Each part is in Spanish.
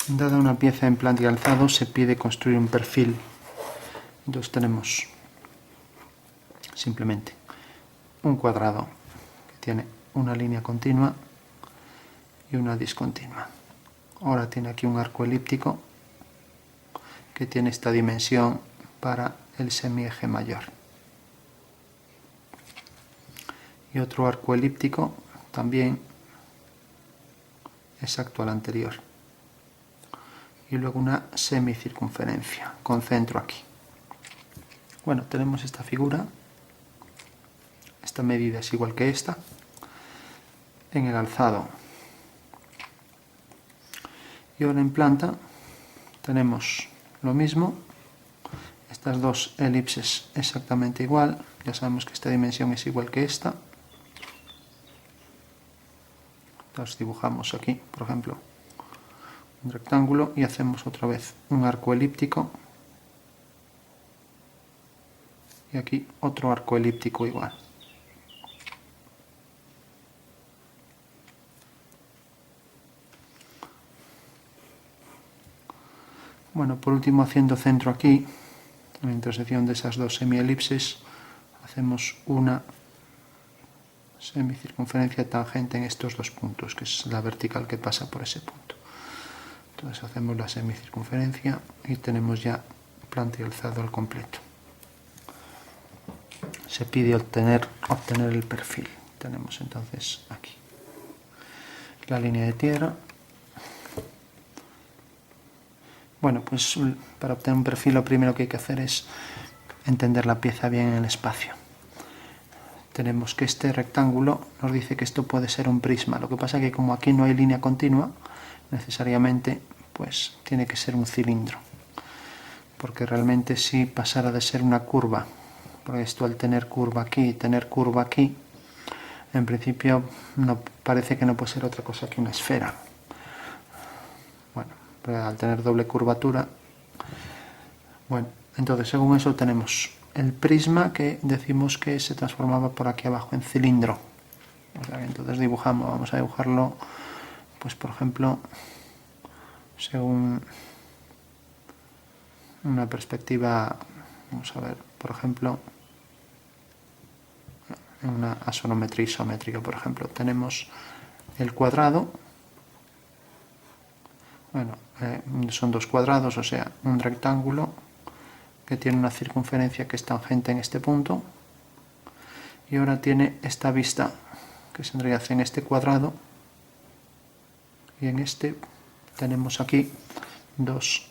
Dada una pieza en planta y alzado, se pide construir un perfil. Entonces tenemos simplemente un cuadrado que tiene una línea continua y una discontinua. Ahora tiene aquí un arco elíptico que tiene esta dimensión para el semieje mayor. Y otro arco elíptico también exacto al anterior. Y luego una semicircunferencia con centro aquí. Bueno, tenemos esta figura. Esta medida es igual que esta. En el alzado. Y ahora en planta tenemos lo mismo. Estas dos elipses exactamente igual. Ya sabemos que esta dimensión es igual que esta. Entonces dibujamos aquí, por ejemplo, un rectángulo y hacemos otra vez un arco elíptico. Y aquí otro arco elíptico igual. Bueno, por último, haciendo centro aquí, en la intersección de esas dos semielipses, hacemos una semicircunferencia tangente en estos dos puntos, que es la vertical que pasa por ese punto. Entonces hacemos la semicircunferencia y tenemos ya planta y alzado al completo. Se pide obtener el perfil. Tenemos entonces aquí la línea de tierra. Bueno, pues para obtener un perfil lo primero que hay que hacer es entender la pieza bien en el espacio. Tenemos que este rectángulo nos dice que esto puede ser un prisma. Lo que pasa es que como aquí no hay línea continua, necesariamente pues tiene que ser un cilindro. Porque realmente si pasara de ser una curva, porque esto al tener curva aquí y tener curva aquí, en principio no, parece que no puede ser otra cosa que una esfera. Bueno, pero al tener doble curvatura, bueno, entonces según eso tenemos el prisma que decimos que se transformaba por aquí abajo en cilindro. O sea, entonces dibujamos, vamos a dibujarlo, pues por ejemplo, según una perspectiva, vamos a ver, por ejemplo, en una asonometría isométrica, por ejemplo, tenemos el cuadrado, bueno, son dos cuadrados, o sea, un rectángulo que tiene una circunferencia que es tangente en este punto, y ahora tiene esta vista que se enriquece en este cuadrado, y en este tenemos aquí dos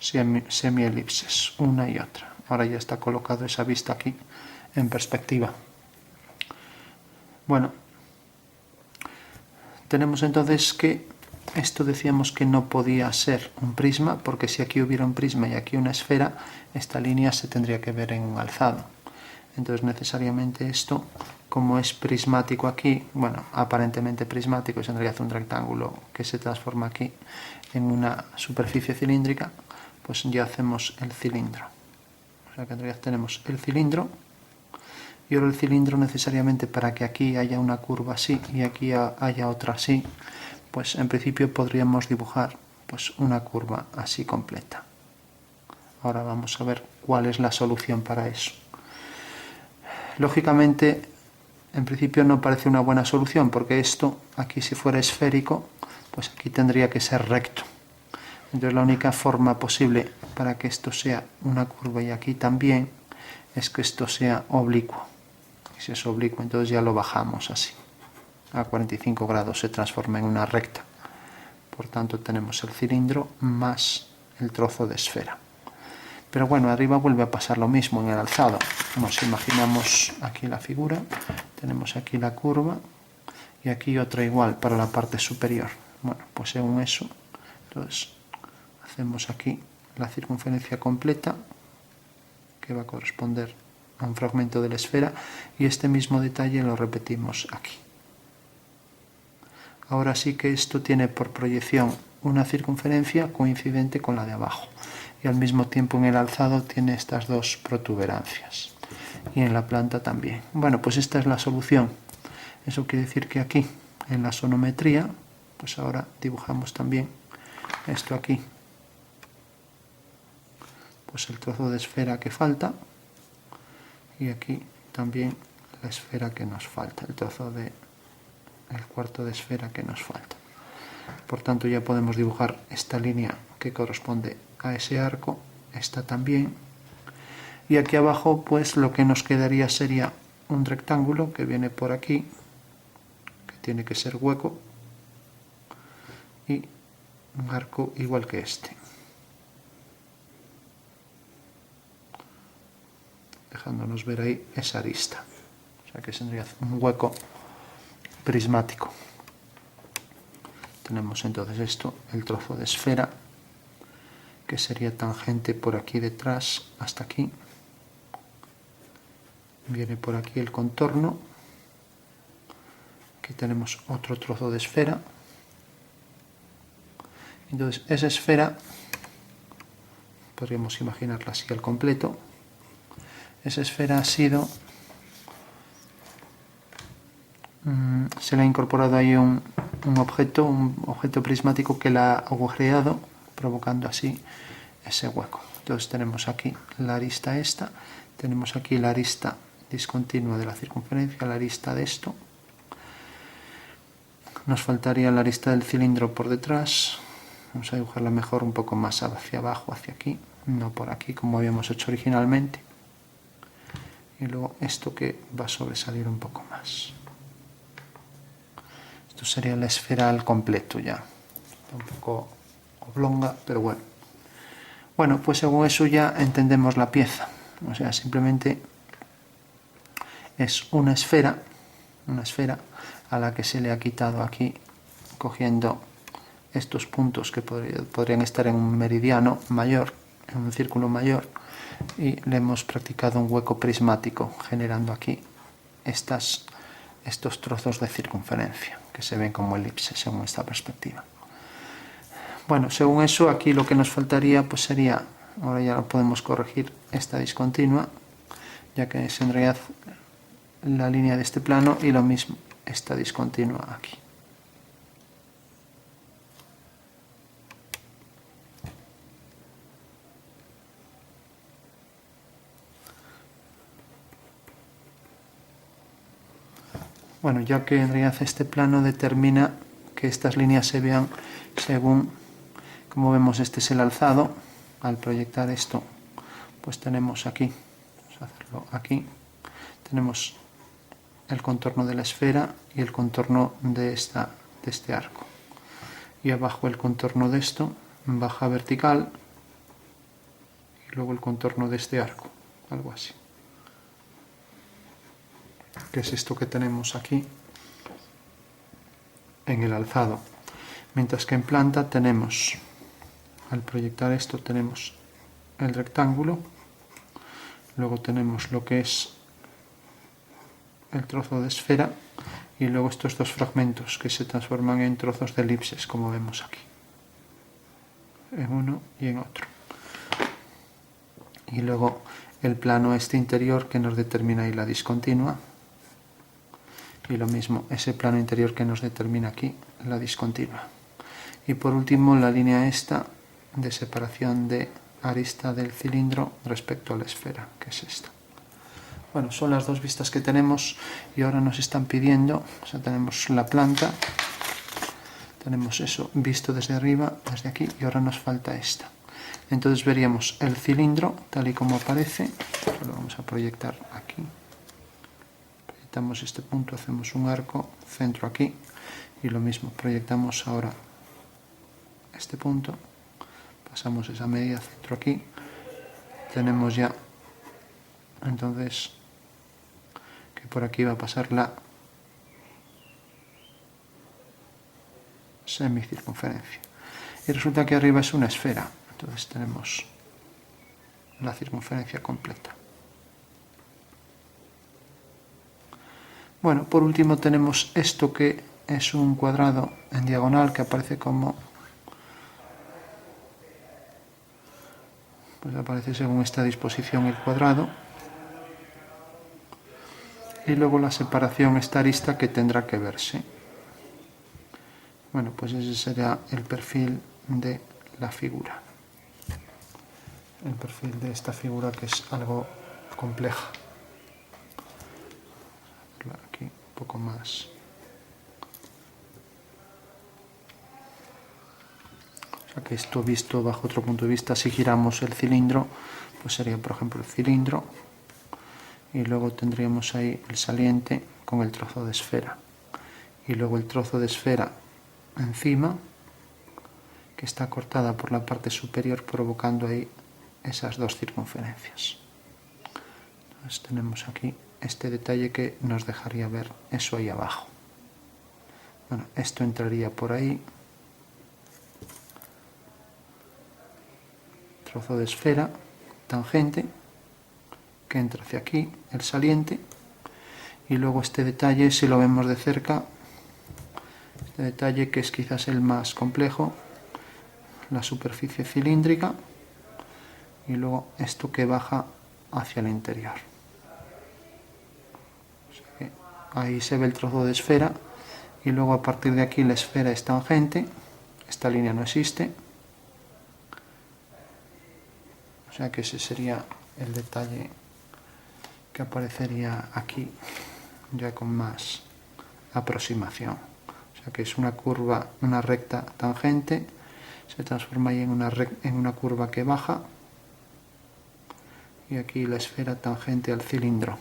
semielipses, una y otra. Ahora ya está colocado esa vista aquí en perspectiva. Bueno, tenemos entonces que esto decíamos que no podía ser un prisma, porque si aquí hubiera un prisma y aquí una esfera, esta línea se tendría que ver en un alzado. Entonces necesariamente esto, como es prismático aquí, bueno, aparentemente prismático, se tendría que hacer un rectángulo que se transforma aquí en una superficie cilíndrica, pues ya hacemos el cilindro. O sea que en realidad tenemos el cilindro, y ahora el cilindro necesariamente para que aquí haya una curva así y aquí haya otra así, pues en principio podríamos dibujar pues una curva así completa. Ahora vamos a ver cuál es la solución para eso. Lógicamente, en principio no parece una buena solución, porque esto, aquí si fuera esférico, pues aquí tendría que ser recto. Entonces la única forma posible para que esto sea una curva y aquí también, es que esto sea oblicuo. Y si es oblicuo, entonces ya lo bajamos así. A 45 grados se transforma en una recta. Por tanto tenemos el cilindro más el trozo de esfera. Pero bueno, arriba vuelve a pasar lo mismo en el alzado. Nos imaginamos aquí la figura, tenemos aquí la curva y aquí otra igual para la parte superior. Bueno, pues según eso, entonces hacemos aquí la circunferencia completa, que va a corresponder a un fragmento de la esfera, y este mismo detalle lo repetimos aquí. Ahora sí que esto tiene por proyección una circunferencia coincidente con la de abajo, y al mismo tiempo en el alzado tiene estas dos protuberancias, y en la planta también. Bueno, pues esta es la solución. Eso quiere decir que aquí, en la sonometría, pues ahora dibujamos también esto aquí, pues el trozo de esfera que falta, y aquí también la esfera que nos falta, el trozo de el cuarto de esfera que nos falta. Por tanto, ya podemos dibujar esta línea que corresponde a ese arco, esta también, y aquí abajo pues lo que nos quedaría sería un rectángulo que viene por aquí, que tiene que ser hueco, y un arco igual que este, dejándonos ver ahí esa arista, o sea que tendría un hueco prismático. Tenemos entonces esto, el trozo de esfera, que sería tangente por aquí detrás hasta aquí. Viene por aquí el contorno. Aquí tenemos otro trozo de esfera. Entonces esa esfera, podríamos imaginarla así al completo. Esa esfera ha sido, se le ha incorporado ahí un objeto prismático que la ha agujereado, provocando así ese hueco. Entonces tenemos aquí la arista esta, tenemos aquí la arista discontinua de la circunferencia, la arista de esto. Nos faltaría la arista del cilindro por detrás. Vamos a dibujarla mejor un poco más hacia abajo, hacia aquí, no por aquí como habíamos hecho originalmente. Y luego esto que va a sobresalir un poco más. Esto sería la esfera al completo ya. Está un poco oblonga, pero bueno. Bueno, pues según eso ya entendemos la pieza. O sea, simplemente es una esfera a la que se le ha quitado aquí, cogiendo estos puntos que podrían estar en un meridiano mayor, en un círculo mayor, y le hemos practicado un hueco prismático, generando aquí estos trozos de circunferencia, que se ven como elipses según esta perspectiva. Bueno, según eso, aquí lo que nos faltaría pues sería, ahora ya lo podemos corregir, esta discontinua, ya que es en realidad la línea de este plano, y lo mismo esta discontinua aquí. Bueno, ya que en realidad este plano determina que estas líneas se vean según, como vemos, este es el alzado. Al proyectar esto, pues tenemos aquí, vamos a hacerlo aquí, tenemos el contorno de la esfera y el contorno de este arco. Y abajo el contorno de esto, baja vertical, y luego el contorno de este arco, algo así. Que es esto que tenemos aquí en el alzado. Mientras que en planta tenemos, al proyectar esto, tenemos el rectángulo, luego tenemos lo que es el trozo de esfera, y luego estos dos fragmentos que se transforman en trozos de elipses, como vemos aquí, en uno y en otro. Y luego el plano este interior que nos determina ahí la discontinua, y lo mismo ese plano interior que nos determina aquí la discontinua. Y por último la línea esta de separación de arista del cilindro respecto a la esfera, que es esta. Bueno, son las dos vistas que tenemos, y ahora nos están pidiendo, o sea, tenemos la planta, tenemos eso visto desde arriba, desde aquí, y ahora nos falta esta. Entonces veríamos el cilindro tal y como aparece, lo vamos a proyectar aquí. Proyectamos este punto, hacemos un arco, centro aquí, y lo mismo, proyectamos ahora este punto, pasamos esa medida, centro aquí, tenemos ya entonces que por aquí va a pasar la semicircunferencia. Y resulta que arriba es una esfera, entonces tenemos la circunferencia completa. Bueno, por último tenemos esto que es un cuadrado en diagonal que aparece como, pues aparece según esta disposición el cuadrado, y luego la separación, esta arista que tendrá que verse. Bueno, pues ese será el perfil de la figura. El perfil de esta figura, que es algo compleja. Aquí un poco más. O sea que esto visto bajo otro punto de vista, si giramos el cilindro, pues sería por ejemplo el cilindro, y luego tendríamos ahí el saliente con el trozo de esfera, y luego el trozo de esfera encima, que está cortada por la parte superior, provocando ahí esas dos circunferencias. Entonces tenemos aquí este detalle que nos dejaría ver eso ahí abajo. Bueno, esto entraría por ahí, trozo de esfera, tangente, que entra hacia aquí, el saliente, y luego este detalle, si lo vemos de cerca, este detalle que es quizás el más complejo, la superficie cilíndrica, y luego esto que baja hacia el interior. O sea que ahí se ve el trozo de esfera, y luego a partir de aquí la esfera es tangente, esta línea no existe, o sea que ese sería el detalle que aparecería aquí ya con más aproximación. O sea que es una curva, una recta tangente, se transforma ahí en una curva que baja, y aquí la esfera tangente al cilindro,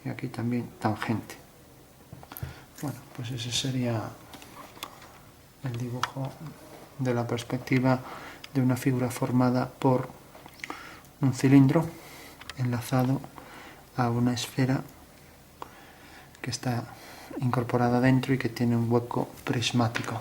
y aquí también tangente. Bueno, pues ese sería el dibujo de la perspectiva de una figura formada por un cilindro enlazado a una esfera que está incorporada dentro y que tiene un hueco prismático.